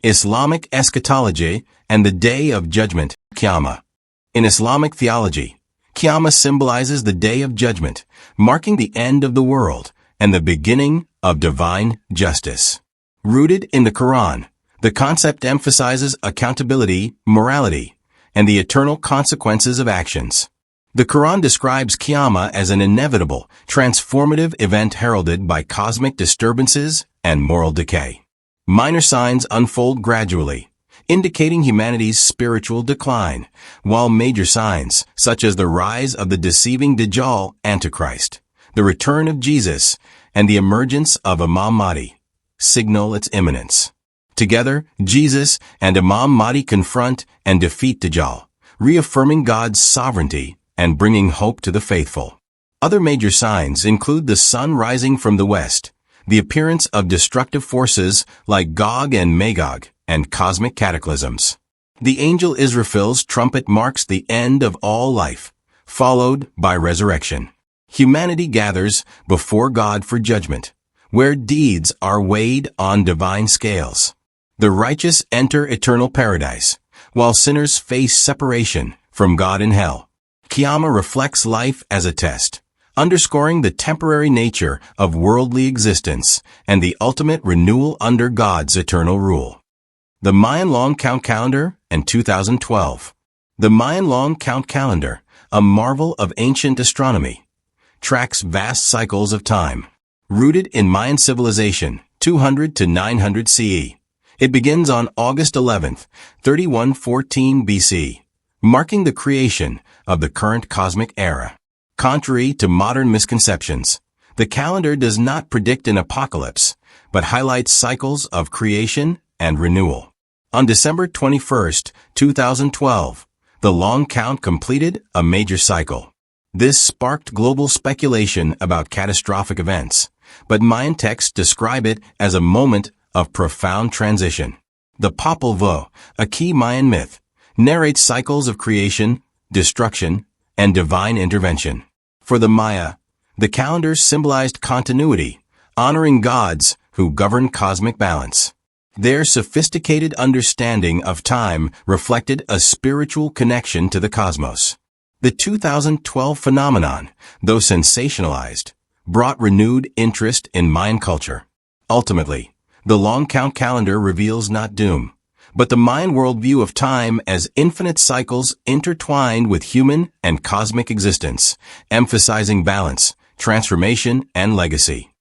Islamic eschatology and the Day of Judgment, Qiyamah. In Islamic theology, Qiyamah symbolizes the Day of Judgment, marking the end of the world and the beginning of divine justice. Rooted in the Quran, the concept emphasizes accountability, morality, and the eternal consequences of actions. The Quran describes Qiyamah as an inevitable, transformative event heralded by cosmic disturbances and moral decay. Minor signs unfold gradually, indicating humanity's spiritual decline, while major signs, such as the rise of the deceiving Dajjal, Antichrist, the return of Jesus, and the emergence of Imam Mahdi, signal its imminence. Together, Jesus and Imam Mahdi confront and defeat Dajjal, reaffirming God's sovereignty and bringing hope to the faithful. Other major signs include the sun rising from the west, the appearance of destructive forces like Gog and Magog, and cosmic cataclysms. The angel Israfil's trumpet marks the end of all life, followed by resurrection. Humanity gathers before God for judgment, where deeds are weighed on divine scales. The righteous enter eternal paradise, while sinners face separation from God in hell. Qiyamah reflects life as a test, underscoring the temporary nature of worldly existence and the ultimate renewal under God's eternal rule. The Mayan Long Count Calendar and 2012. The Mayan Long Count Calendar, a marvel of ancient astronomy, tracks vast cycles of time. Rooted in Mayan civilization, 200 to 900 CE. It begins on August 11, 3114 BC, marking the creation of the current cosmic era. Contrary to modern misconceptions, the calendar does not predict an apocalypse, but highlights cycles of creation and renewal. On December 21, 2012, the long count completed a major cycle. This sparked global speculation about catastrophic events, but Mayan texts describe it as a moment of profound transition. The Popol Vuh, a key Mayan myth, narrates cycles of creation, destruction, and divine intervention. For the Maya, the calendar symbolized continuity, honoring gods who govern cosmic balance. Their sophisticated understanding of time reflected a spiritual connection to the cosmos. The 2012 phenomenon, though sensationalized, brought renewed interest in Mayan culture. Ultimately, the long count calendar reveals not doom, but the Mayan worldview of time as infinite cycles intertwined with human and cosmic existence, emphasizing balance, transformation, and legacy.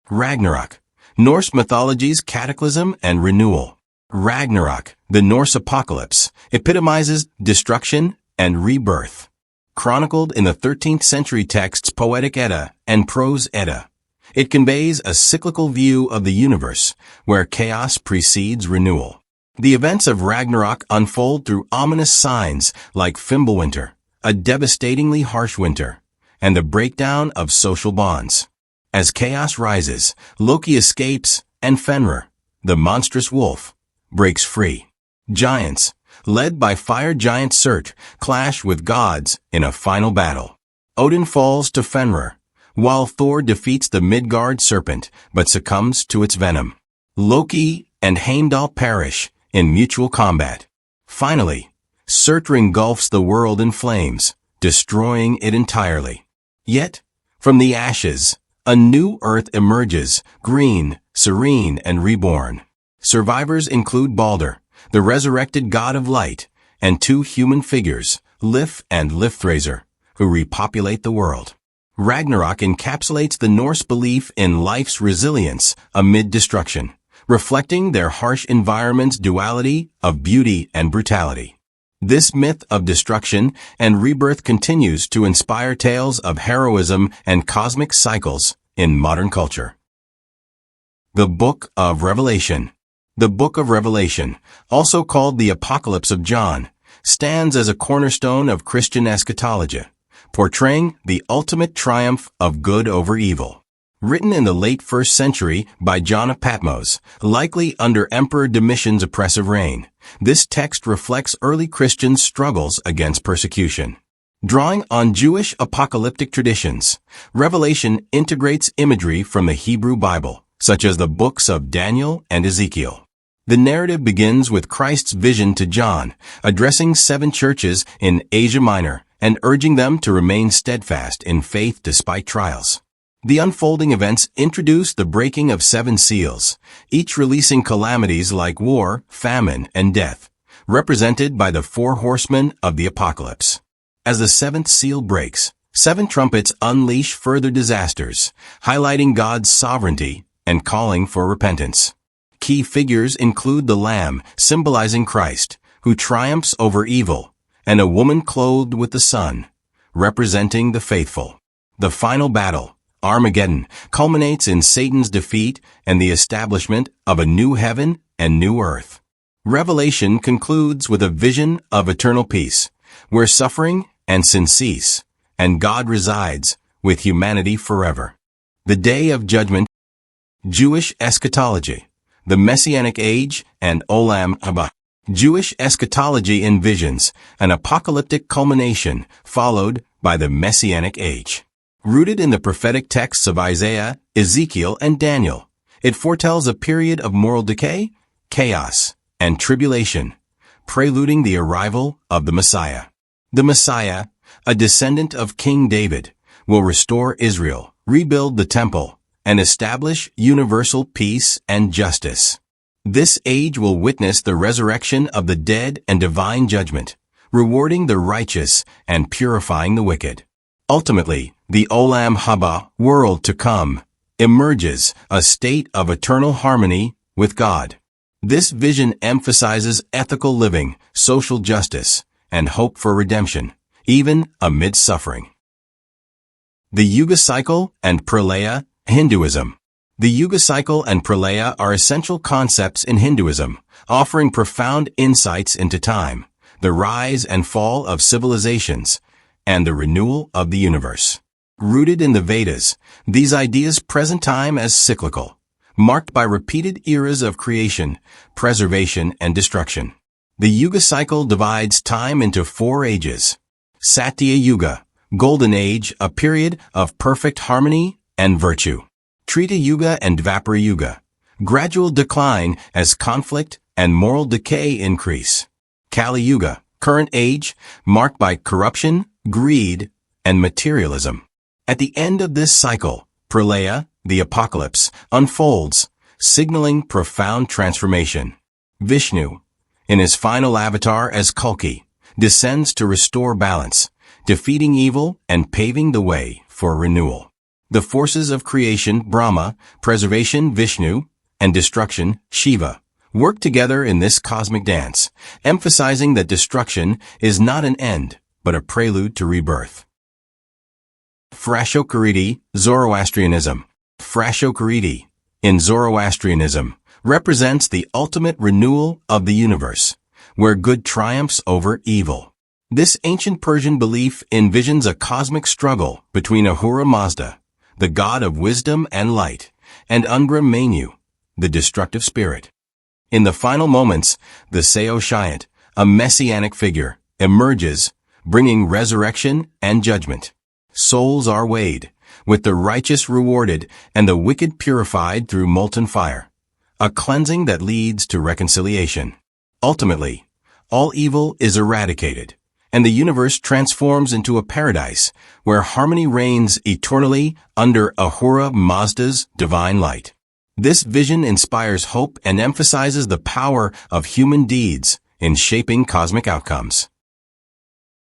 Ragnarok, Norse mythology's cataclysm and renewal. Ragnarok, the Norse apocalypse, epitomizes destruction and rebirth. Chronicled in the 13th century texts Poetic Edda and Prose Edda, it conveys a cyclical view of the universe, where chaos precedes renewal. The events of Ragnarok unfold through ominous signs like Fimbulwinter, a devastatingly harsh winter, and the breakdown of social bonds. As chaos rises, Loki escapes, and Fenrir, the monstrous wolf, breaks free. Giants, led by fire giant Surt, clash with gods in a final battle. Odin falls to Fenrir, while Thor defeats the Midgard serpent but succumbs to its venom. Loki and Heimdall perish in mutual combat. Finally, Surtur engulfs the world in flames, destroying it entirely. Yet, from the ashes, a new earth emerges, green, serene, and reborn. Survivors include Balder, the resurrected god of light, and two human figures, Lif and Lifthrasir, who repopulate the world. Ragnarok encapsulates the Norse belief in life's resilience amid destruction, reflecting their harsh environment's duality of beauty and brutality. This myth of destruction and rebirth continues to inspire tales of heroism and cosmic cycles in modern culture. The Book of Revelation. The Book of Revelation, also called the Apocalypse of John, stands as a cornerstone of Christian eschatology, portraying the ultimate triumph of good over evil. Written in the late 1st century by John of Patmos, likely under Emperor Domitian's oppressive reign, this text reflects early Christians' struggles against persecution. Drawing on Jewish apocalyptic traditions, Revelation integrates imagery from the Hebrew Bible, such as the books of Daniel and Ezekiel. The narrative begins with Christ's vision to John, addressing 7 churches in Asia Minor and urging them to remain steadfast in faith despite trials. The unfolding events introduce the breaking of 7 seals, each releasing calamities like war, famine, and death, represented by the 4 horsemen of the apocalypse. As the 7th seal breaks, 7 trumpets unleash further disasters, highlighting God's sovereignty and calling for repentance. Key figures include the Lamb, symbolizing Christ, who triumphs over evil, and a woman clothed with the sun, representing the faithful. The final battle, Armageddon, culminates in Satan's defeat and the establishment of a new heaven and new earth. Revelation concludes with a vision of eternal peace, where suffering and sin cease, and God resides with humanity forever. The Day of Judgment, Jewish Eschatology, the Messianic Age, and Olam Haba. Jewish eschatology envisions an apocalyptic culmination followed by the Messianic Age. Rooted in the prophetic texts of Isaiah, Ezekiel, and Daniel, it foretells a period of moral decay, chaos, and tribulation, preluding the arrival of the Messiah. The Messiah, a descendant of King David, will restore Israel, rebuild the temple, and establish universal peace and justice. This age will witness the resurrection of the dead and divine judgment, rewarding the righteous and purifying the wicked. Ultimately, the Olam Haba, world to come, emerges a state of eternal harmony with God. This vision emphasizes ethical living, social justice, and hope for redemption, even amid suffering. The Yuga Cycle and Pralaya, Hinduism. The Yuga Cycle and Pralaya are essential concepts in Hinduism, offering profound insights into time, the rise and fall of civilizations, and the renewal of the universe. Rooted in the Vedas, these ideas present time as cyclical, marked by repeated eras of creation, preservation, and destruction. The Yuga Cycle divides time into 4 ages. Satya Yuga, Golden Age, a period of perfect harmony and virtue. Treta Yuga and Dvapara Yuga, gradual decline as conflict and moral decay increase. Kali Yuga, current age, marked by corruption, greed, and materialism. At the end of this cycle, Pralaya, the apocalypse, unfolds, signaling profound transformation. Vishnu, in his final avatar as Kalki, descends to restore balance, defeating evil and paving the way for renewal. The forces of creation, Brahma, preservation, Vishnu, and destruction, Shiva, work together in this cosmic dance, emphasizing that destruction is not an end, but a prelude to rebirth. Frashokariti, Zoroastrianism. Frashokariti, in Zoroastrianism, represents the ultimate renewal of the universe, where good triumphs over evil. This ancient Persian belief envisions a cosmic struggle between Ahura Mazda, the god of wisdom and light, and Angra Mainyu, the destructive spirit. In the final moments, the Saoshyant, a messianic figure, emerges, bringing resurrection and judgment. Souls are weighed, with the righteous rewarded and the wicked purified through molten fire, a cleansing that leads to reconciliation. Ultimately, all evil is eradicated, and the universe transforms into a paradise where harmony reigns eternally under Ahura Mazda's divine light. This vision inspires hope and emphasizes the power of human deeds in shaping cosmic outcomes.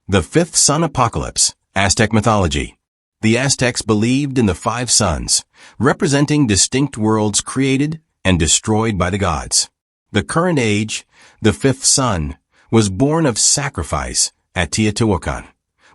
The 5th Sun Apocalypse, Aztec mythology. The Aztecs believed in the 5 suns, representing distinct worlds created and destroyed by the gods. The current age, the 5th sun, was born of sacrifice at Teotihuacan,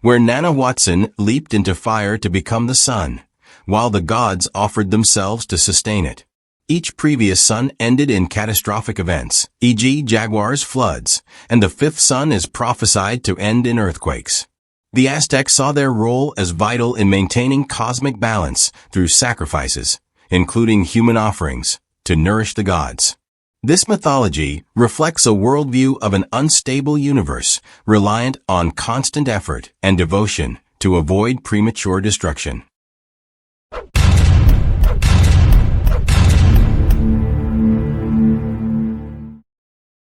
where Nanahuatzin leaped into fire to become the sun, while the gods offered themselves to sustain it. Each previous sun ended in catastrophic events, e.g. jaguars, floods, and the 5th sun is prophesied to end in earthquakes. The Aztecs saw their role as vital in maintaining cosmic balance through sacrifices, including human offerings, to nourish the gods. This mythology reflects a worldview of an unstable universe reliant on constant effort and devotion to avoid premature destruction.